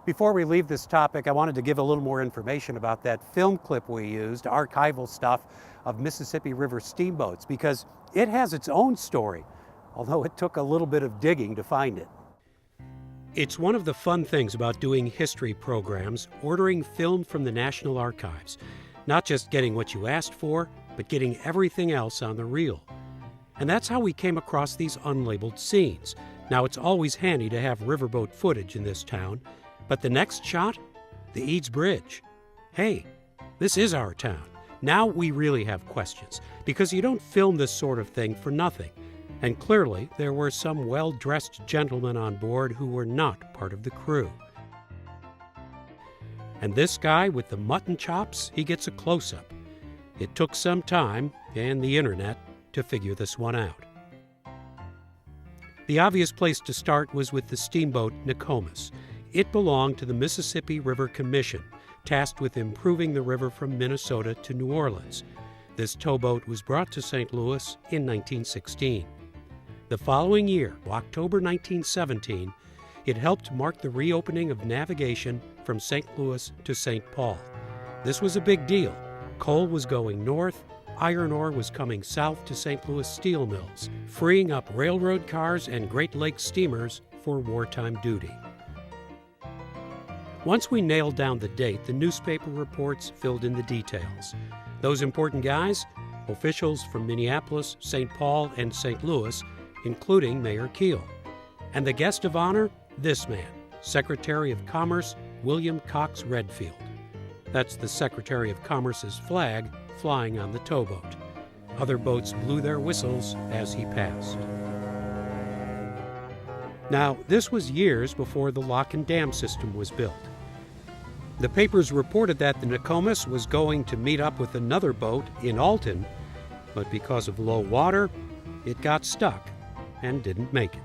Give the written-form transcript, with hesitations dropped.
Before we leave this topic, I wanted to give a little more information about that film clip we used, archival stuff of Mississippi River steamboats, because it has its own story, although it took a little bit of digging to find it. It's one of the fun things about doing history programs, ordering film from the National Archives. Not just getting what you asked for, but getting everything else on the reel. And that's how we came across these unlabeled scenes. Now, it's always handy to have riverboat footage in this town, but the next shot? The Eads Bridge. Hey, this is our town. Now we really have questions, because you don't film this sort of thing for nothing. And clearly, there were some well-dressed gentlemen on board who were not part of the crew. And this guy with the mutton chops, he gets a close-up. It took some time, and the internet, to figure this one out. The obvious place to start was with the steamboat Nokomis. It belonged to the Mississippi River Commission, tasked with improving the river from Minnesota to New Orleans. This towboat was brought to St. Louis in 1916. The following year, October 1917, it helped mark the reopening of navigation from St. Louis to St. Paul. This was a big deal. Coal was going north, iron ore was coming south to St. Louis steel mills, freeing up railroad cars and Great Lakes steamers for wartime duty. Once we nailed down the date, the newspaper reports filled in the details. Those important guys? Officials from Minneapolis, St. Paul, and St. Louis, including Mayor Keel. And the guest of honor? This man, Secretary of Commerce William Cox Redfield. That's the Secretary of Commerce's flag flying on the towboat. Other boats blew their whistles as he passed. Now, this was years before the lock and dam system was built. The papers reported that the Nokomis was going to meet up with another boat in Alton, but because of low water, it got stuck and didn't make it.